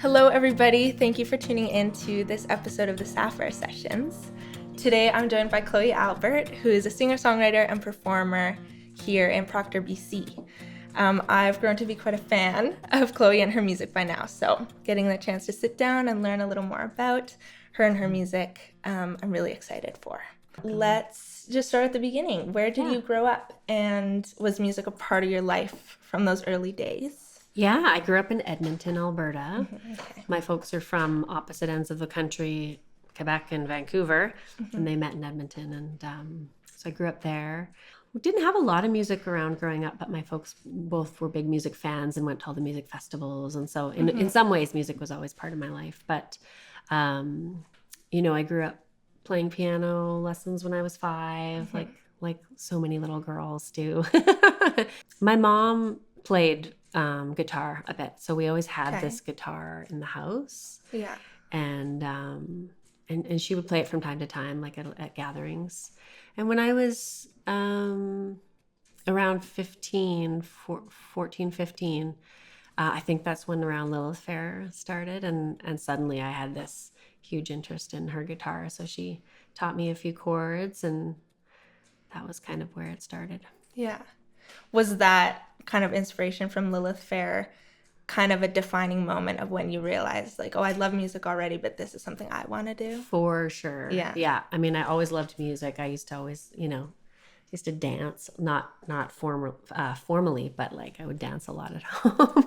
Hello, everybody. Thank you for tuning in to this episode of the Sapphire Sessions. Today, I'm joined by Chloe Albert, who is a singer-songwriter and performer here in Proctor, BC. I've grown to be quite a fan of Chloe and her music by now, so getting the chance to sit down and learn a little more about her and her music, I'm really excited for. Let's just start at the beginning. Where did you grow up, and was music a part of your life from those early days? Yeah, I grew up in Edmonton, Alberta. Mm-hmm, okay. My folks are from opposite ends of the country, Quebec and Vancouver, and they met in Edmonton, and so I grew up there. We didn't have a lot of music around growing up, but my folks both were big music fans and went to all the music festivals, and so in some ways, music was always part of my life. But, I grew up playing piano lessons when I was 5, like so many little girls do. My mom played guitar a bit, so we always had this guitar in the house. Yeah. And she would play it from time to time, like at gatherings. And when I was around 14, 15, I think that's when Around Lilith Fair started, and suddenly I had this huge interest in her guitar. So she taught me a few chords, and that was kind of where it started. Yeah. Was that kind of inspiration from Lilith Fair kind of a defining moment of when you realized, like, oh, I love music already, but this is something I want to do? For sure. Yeah. I mean, I always loved music. I used to always, used to dance, not formally, but like I would dance a lot at home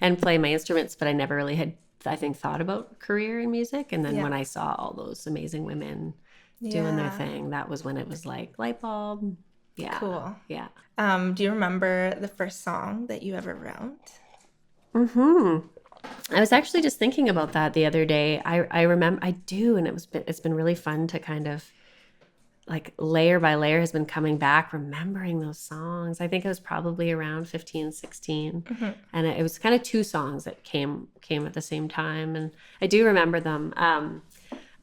and play my instruments, but I never really had, I think, thought about career in music. And then when I saw all those amazing women doing their thing, that was when it was like light bulb. Yeah. Cool. Yeah. Do you remember the first song that you ever wrote? I was actually just thinking about that the other day. I remember, I do, and it's been really fun to kind of like layer by layer has been coming back, remembering those songs. I think it was probably around 15, 16. And it was kind of 2 songs that came at the same time. And I do remember them.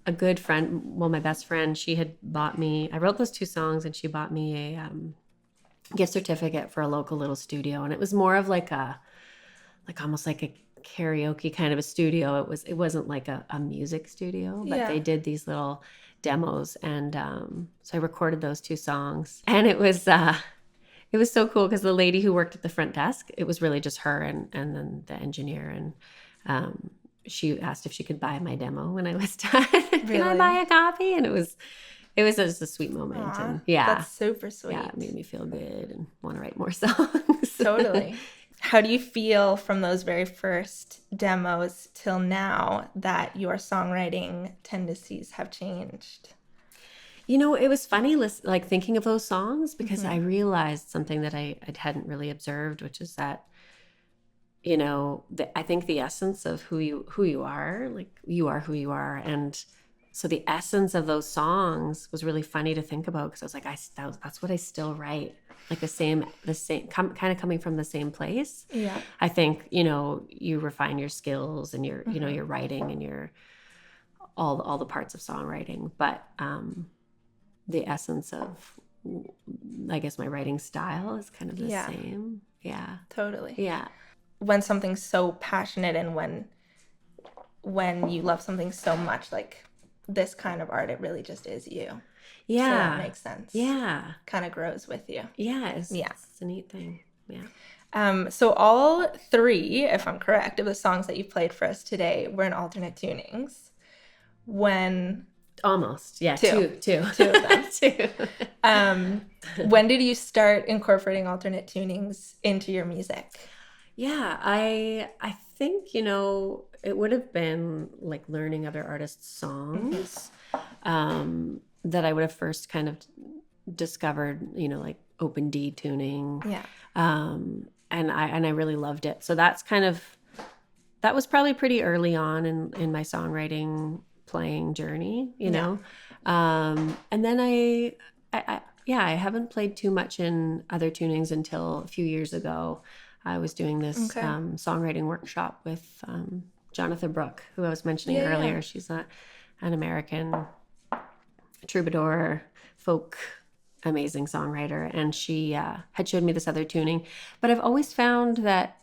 A good friend, my best friend, she had bought me, I wrote those 2 songs, and she bought me a gift certificate for a local little studio. And it was more of like almost like a karaoke kind of a studio. It wasn't like a music studio, but they did these little demos. And so I recorded those 2 songs, and it was so cool because the lady who worked at the front desk, it was really just her and then the engineer, and she asked if she could buy my demo when I was done. Can I buy a copy? And it was just a sweet moment. Aww, and that's super sweet. Yeah, it made me feel good and want to write more songs. Totally. How do you feel from those very first demos till now that your songwriting tendencies have changed? It was funny, like thinking of those songs, because I realized something that I hadn't really observed, which is that, I think the essence of who you are, like you are who you are. And so the essence of those songs was really funny to think about, because I was like, that's what I still write. Like the same, kind of coming from the same place. Yeah. I think, you refine your skills and your, your writing and your, all the parts of songwriting. But the essence of, I guess, my writing style is kind of the same. Yeah. Totally. Yeah. When something's so passionate, and when you love something so much, like this kind of art, it really just is you. Yeah. So that makes sense. Yeah. Kind of grows with you. Yeah. It's a neat thing. Yeah. So all 3, if I'm correct, of the songs that you played for us today were in alternate tunings. Almost. Yeah. 2. 2 of them. 2. When did you start incorporating alternate tunings into your music? Yeah, I think, it would have been like learning other artists' songs that I would have first kind of discovered, like open D tuning. Yeah. And I really loved it. So that was probably pretty early on in my songwriting playing journey, know. And then I haven't played too much in other tunings until a few years ago. I was doing this songwriting workshop with Jonathan Brooke, who I was mentioning earlier. She's an American troubadour, folk, amazing songwriter. And she had showed me this other tuning. But I've always found that,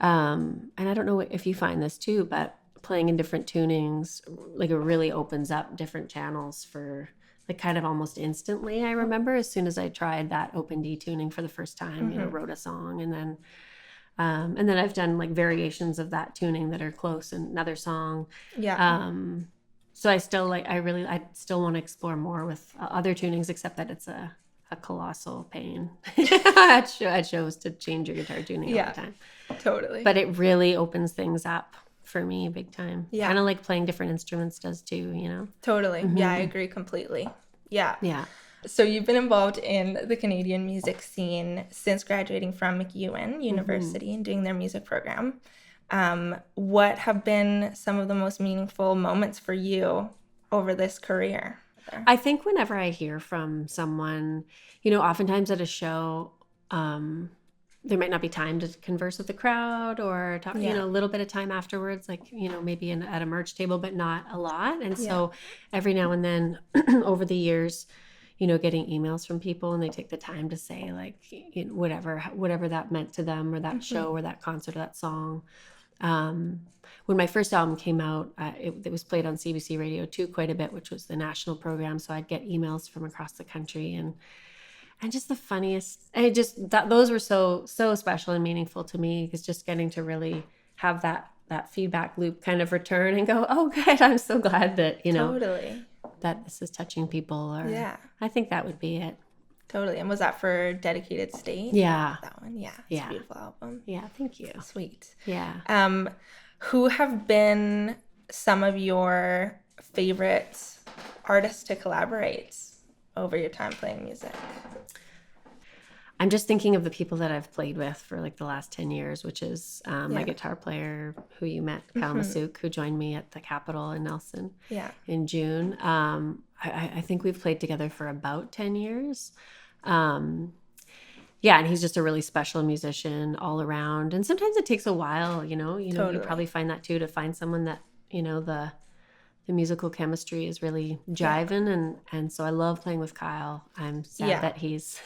and I don't know if you find this too, but playing in different tunings, like it really opens up different channels for like kind of almost instantly. I remember as soon as I tried that open D tuning for the first time, you know, wrote a song, and then I've done like variations of that tuning that are close in another song. Yeah. So I still I still want to explore more with other tunings, except that it's a colossal pain at shows to change your guitar tuning all the time. Totally. But it really opens things up for me big time. Yeah. Kind of like playing different instruments does too, you know? Totally. Yeah, I agree completely. Yeah. Yeah. So you've been involved in the Canadian music scene since graduating from MacEwan University and doing their music program. What have been some of the most meaningful moments for you over this career there? I think whenever I hear from someone, you know, oftentimes at a show, there might not be time to converse with the crowd or talk, you know, a little bit of time afterwards, like, you know, maybe at a merch table, but not a lot. And so every now and then over the years, you know, getting emails from people and they take the time to say like, you know, whatever that meant to them, or that show or that concert or that song. When my first album came out, it was played on CBC Radio 2 quite a bit, which was the national program. So I'd get emails from across the country, and just the funniest. Those were so special and meaningful to me, because just getting to really have that feedback loop kind of return and go, oh, good, I'm so glad that, you know, that this is touching people. Or I think that would be it. Totally. And was that for Dedicated State? Yeah. That one? Yeah. It's a beautiful album. Yeah, thank you. Sweet. Yeah. Who have been some of your favorite artists to collaborate over your time playing music? I'm just thinking of the people that I've played with for like the last 10 years, which is my guitar player who you met, Kyle Masuk, who joined me at the Capitol in Nelson in June. I think we've played together for about 10 years. Yeah, and he's just a really special musician all around. And sometimes it takes a while, you know, you probably find that too, to find someone that, you know, the musical chemistry is really jiving. And so I love playing with Kyle. I'm sad that he's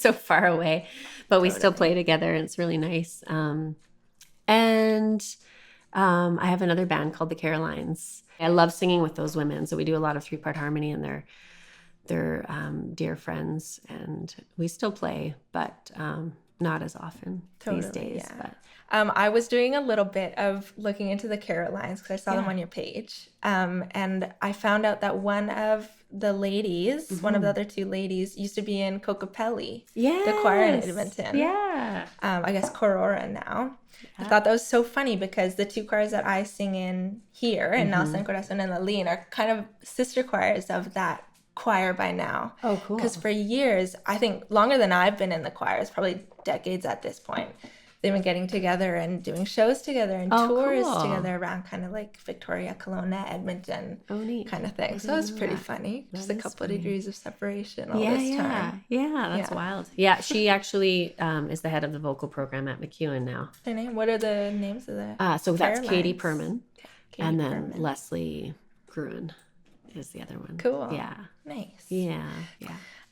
so far away, but we still play together, and it's really nice. And I have another band called the Carolines. I love singing with those women. So we do a lot of 3-part harmony, and they're dear friends, and we still play, but not as often these days. Yeah. But I was doing a little bit of looking into the Carolines because I saw them on your page, and I found out that one of the ladies, one of the other 2 ladies, used to be in Kokopelli, the choir in Edmonton. Yeah. I guess Korora now. I thought that was so funny because the 2 choirs that I sing in here, in Nelson, Corazon, and Laline, are kind of sister choirs of that choir by now. Oh, cool. Because for years, I think longer than I've been in the choirs, probably decades at this point, they've been getting together and doing shows together and tours together around kind of like Victoria, Kelowna, Edmonton kind of thing. So it's pretty funny. Just a couple of degrees of separation all this time. Yeah, that's wild. Yeah, she actually is the head of the vocal program at MacEwan now. Her name? What are the names of the so that's Katie Perman, and then Perman. Leslie Gruen is the other one. Cool. Yeah. Nice. Yeah.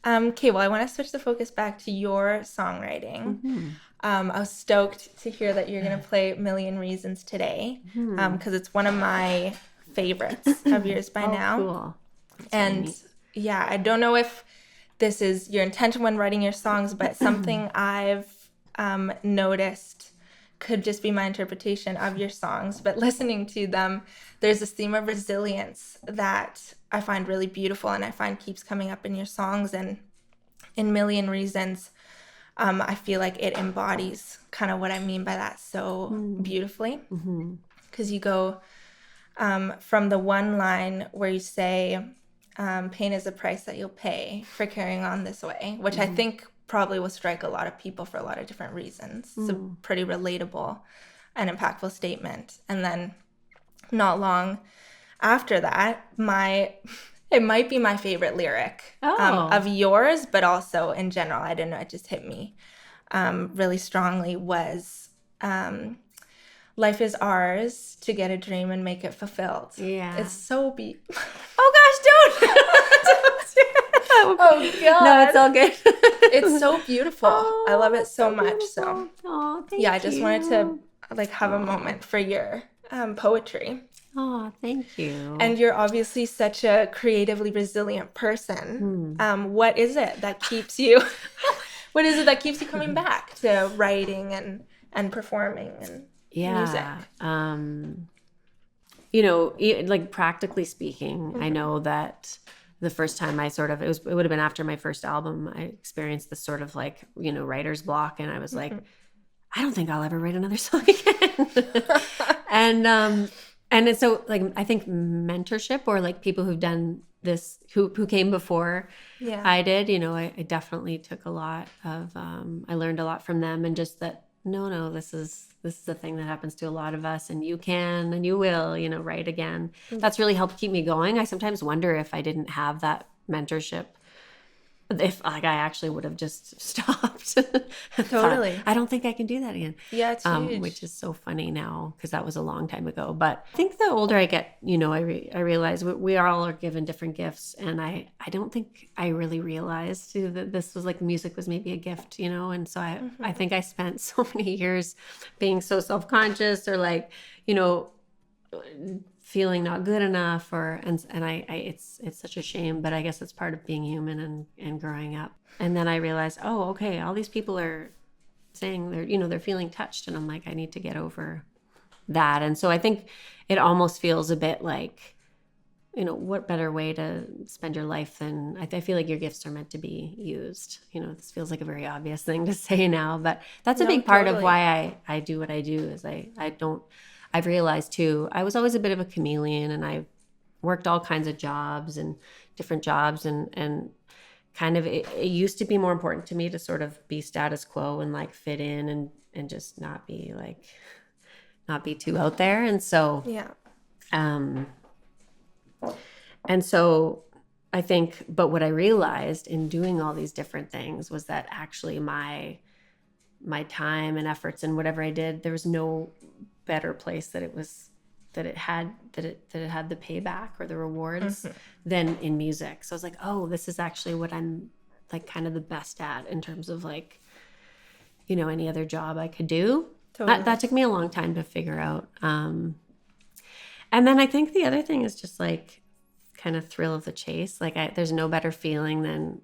Okay, well, I want to switch the focus back to your songwriting. I was stoked to hear that you're going to play Million Reasons today, because it's one of my favorites of yours by now. Cool. And yeah, I don't know if this is your intention when writing your songs, but something I've noticed could just be my interpretation of your songs, but listening to them, there's this theme of resilience that I find really beautiful, and I find keeps coming up in your songs. And in Million Reasons, I feel like it embodies kind of what I mean by that so beautifully, because you go from the one line where you say, pain is the price that you'll pay for carrying on this way, which I think probably will strike a lot of people for a lot of different reasons. It's a pretty relatable and impactful statement. And then not long after that, it might be my favorite lyric of yours, but also in general, I don't know, it just hit me really strongly, was life is ours to get a dream and make it fulfilled. Yeah. It's so oh gosh, don't! Oh God. No, it's all good. It's so beautiful. I love it so much. Beautiful. So thank yeah, I just you. wanted to like have a moment for your poetry. Oh, thank you. And you're obviously such a creatively resilient person. What is it that keeps you what is it that keeps you coming back to writing and performing and music? Like practically speaking, I know that the first time it would have been after my first album, I experienced this sort of like, writer's block. And I was like, I don't think I'll ever write another song again. And so like, I think mentorship or like people who've done this, who came before I did, I definitely took a lot of, I learned a lot from them, and just that, no, this is a thing that happens to a lot of us, and you can, and you will, write again. That's really helped keep me going. I sometimes wonder if I didn't have that mentorship, if like I actually would have just stopped. Totally. I don't think I can do that again. Yeah, it's huge. Which is so funny now because that was a long time ago. But I think the older I get, I realize we all are given different gifts, and I don't think I really realized too that this was like music was maybe a gift, and so I think I spent so many years being so self-conscious or like, feeling not good enough, and it's such a shame, but I guess it's part of being human and growing up. And then I realized, oh, okay, all these people are saying they're feeling touched, and I'm like, I need to get over that. And so I think it almost feels a bit like, what better way to spend your life than, I feel like your gifts are meant to be used. This feels like a very obvious thing to say now, but that's a big part of why I do what I do, is I've realized too, I was always a bit of a chameleon, and I worked all kinds of jobs and different jobs, and kind of it used to be more important to me to sort of be status quo and like fit in and just not be too out there. And so, and so I think, but what I realized in doing all these different things was that actually my time and efforts and whatever I did, there was no better place that it had the payback or the rewards than in music. So I was like, oh, this is actually what I'm like kind of the best at in terms of like, any other job I could do. Totally. That took me a long time to figure out. And then I think the other thing is just like kind of thrill of the chase. Like there's no better feeling than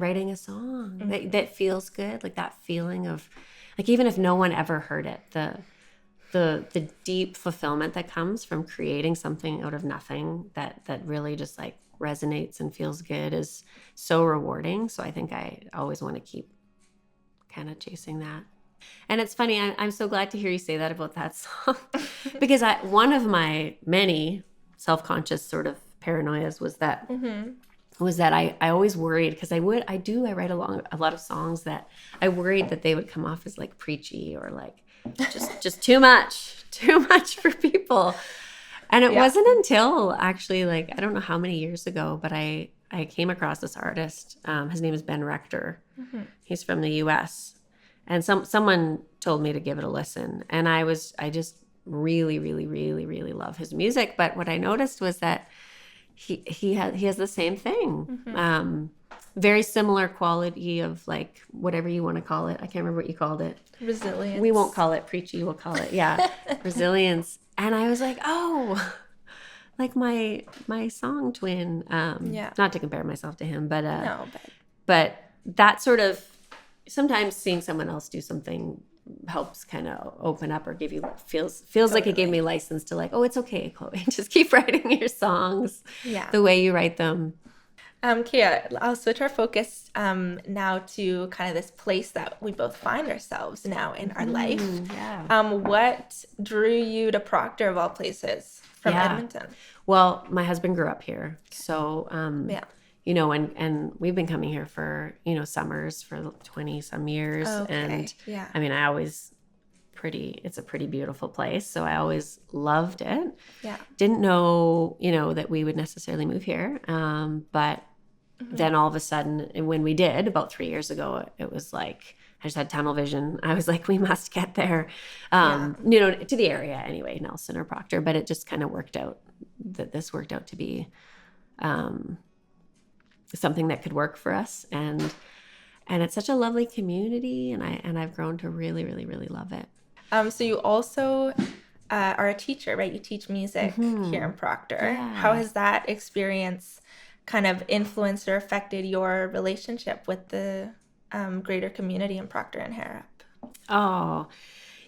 writing a song that feels good. Like that feeling of like, even if no one ever heard it, the deep fulfillment that comes from creating something out of nothing that really just like resonates and feels good is so rewarding. So I think I always want to keep kind of chasing that. And it's funny, I'm so glad to hear you say that about that song because one of my many self-conscious sort of paranoias was that I always worried, because I write a lot of songs that I worried that they would come off as like preachy or like just too much for people. And it wasn't until actually, like, I don't know how many years ago, but I came across this artist. His name is Ben Rector. He's from the US. And someone told me to give it a listen. And I just really, really, really, really love his music. But what I noticed was that he has the same thing. Very similar quality of like whatever you want to call it. I can't remember what you called it. Resilience. We won't call it preachy. We'll call it, resilience. And I was like, oh, like my song twin. Not to compare myself to him, but but that sort of, sometimes seeing someone else do something helps kind of open up or give you feels like it gave me license to like, oh, it's okay, Chloe, just keep writing your songs the way you write them. Kia, I'll switch our focus now to kind of this place that we both find ourselves now in our life. What drew you to Proctor of all places from Edmonton? Well, my husband grew up here, so and we've been coming here for summers for 20 some years, and I mean it's a pretty beautiful place, so I always loved it. Didn't know that we would necessarily move here, but then all of a sudden, when we did about 3 years ago, it was like I just had tunnel vision. I was like, we must get there, to the area anyway, Nelson or Proctor. But it just kind of worked out that this worked out to be something that could work for us, and it's such a lovely community, and I've grown to really, really, really love it. So you also are a teacher, right? You teach music here in Proctor. Yeah. How has that experience kind of influenced or affected your relationship with the greater community in Proctor and Harrop? Oh,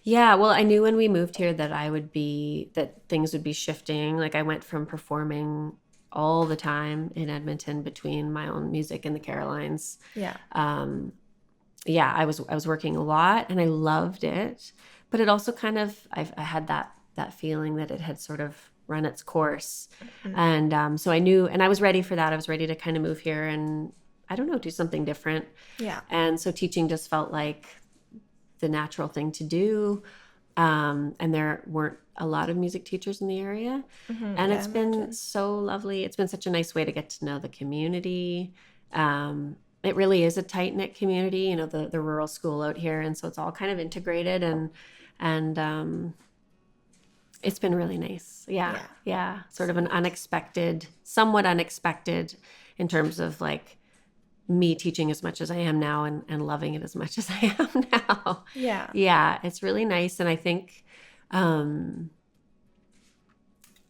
yeah. Well, I knew when we moved here that that things would be shifting. Like I went from performing all the time in Edmonton between my own music and the Carolines. Yeah. Yeah, I was working a lot and I loved it, but it also kind of I had that feeling that it had sort of run its course, and so I knew, and I was ready for that. I was ready to kind of move here and I don't know, do something different. Yeah. And so teaching just felt like the natural thing to do, and there weren't a lot of music teachers in the area, and it's been so lovely. It's been such a nice way to get to know the community. It really is a tight-knit community, you know, the rural school out here. And so it's all kind of integrated and it's been really nice. Yeah. Yeah. Sort of somewhat unexpected in terms of like me teaching as much as I am now and loving it as much as I am now. Yeah. Yeah. It's really nice. And I think,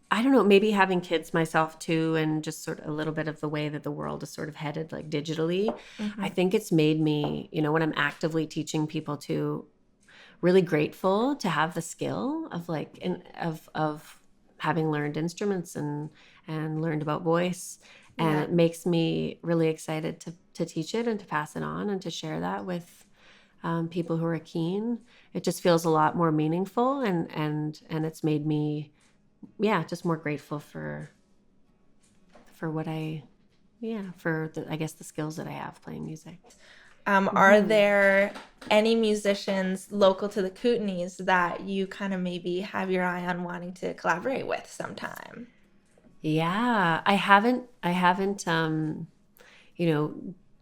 I don't know, maybe having kids myself too, and just sort of a little bit of the way that the world is sort of headed like digitally. I think it's made me, you know, when I'm actively teaching people to, really grateful to have the skill of like, of having learned instruments and learned about voice. And it makes me really excited to teach it and to pass it on and to share that with people who are keen. It just feels a lot more meaningful and it's made me, just more grateful for what I guess the skills that I have playing music. Are there any musicians local to the Kootenays that you kind of maybe have your eye on wanting to collaborate with sometime? Yeah, I haven't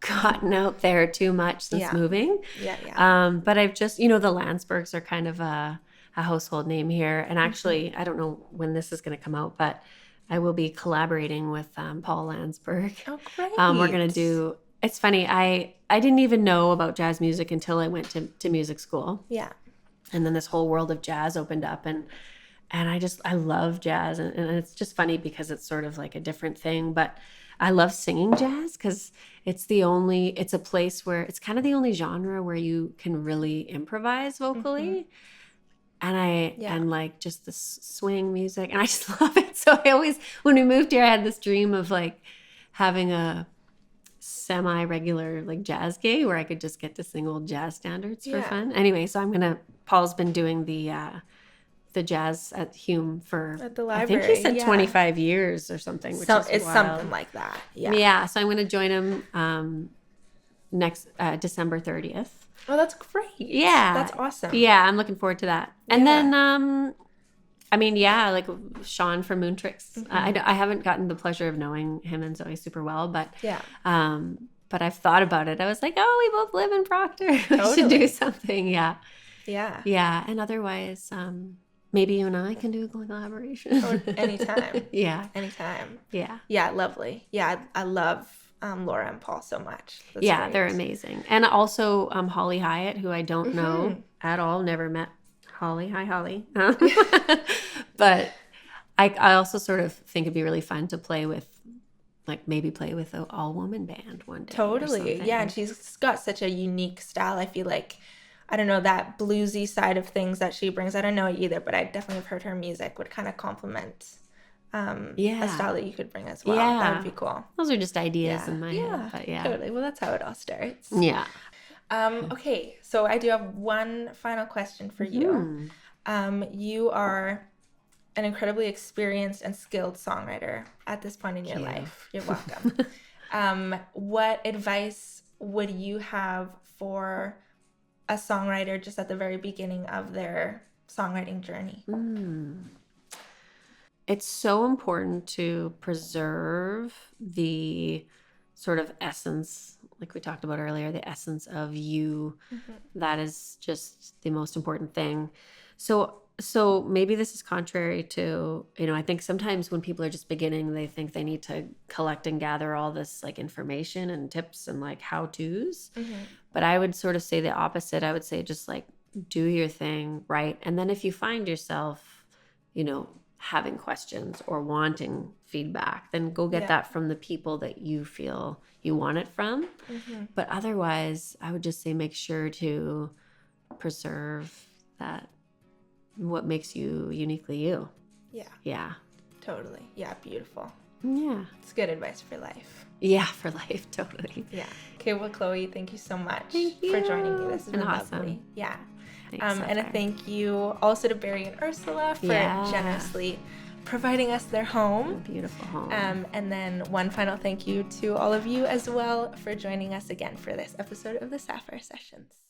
gotten out there too much since moving. But I've just, the Landsbergs are kind of a household name here. And actually, I don't know when this is going to come out, but I will be collaborating with Paul Landsberg. Oh, great. We're going to do, it's funny, I didn't even know about jazz music until I went to music school. Yeah. And then this whole world of jazz opened up and I love jazz. And it's just funny because it's sort of like a different thing, but I love singing jazz because it's a place where it's kind of the only genre where you can really improvise vocally. And like just the swing music, and I just love it. So when we moved here, I had this dream of like having a semi-regular like jazz gig where I could just get to sing old jazz standards for fun. Anyway, so Paul's been doing the jazz at Hume for at the library. I think he said 25 years or something, which is it's wild. something like that. Yeah. Yeah. So I'm going to join him next December 30th. Oh, that's great. Yeah. That's awesome. Yeah, I'm looking forward to that. And then like Sean from Moon Tricks. I haven't gotten the pleasure of knowing him and Zoe super well, but but I've thought about it. I was like, oh, we both live in Proctor. We should do something. Yeah. Yeah. Yeah. And otherwise, maybe you and I can do a collaboration. Or anytime. Yeah. Anytime. Yeah. Yeah, lovely. Yeah, I love Laura and Paul so much. That's great. They're amazing. And also Holly Hyatt, who I don't know at all, never met Holly. Hi, Holly. But I also sort of think it'd be really fun to play with an all-woman band one day. Totally. Yeah, and she's got such a unique style. I feel like, I don't know, that bluesy side of things that she brings. I don't know it either, but I definitely have heard her music would kind of complement a style that you could bring as well. Yeah. That would be cool. Those are just ideas in my head. But Totally. Well, that's how it all starts. Yeah. Okay, so I do have one final question for you. You are an incredibly experienced and skilled songwriter at this point in your life. You're welcome. What advice would you have for a songwriter just at the very beginning of their songwriting journey? It's so important to preserve the sort of essence, like we talked about earlier, the essence of you. That is just the most important thing. So maybe this is contrary to, I think sometimes when people are just beginning, they think they need to collect and gather all this like information and tips and like how-tos. But I would sort of say the opposite. I would say just like do your thing, right? And then if you find yourself having questions or wanting feedback, then go get that from the people that you feel you want it from. But otherwise, I would just say make sure to preserve that, what makes you uniquely you. Yeah. Totally. Yeah, beautiful. Yeah. It's good advice for life. Yeah, for life, totally. Yeah. Okay, well, Chloe, thank you so much for joining me. This has been awesome. Lovely. Yeah. Thanks, and a thank you also to Barry and Ursula for generously providing us their home. A beautiful home. And then one final thank you to all of you as well for joining us again for this episode of the Sapphire Sessions.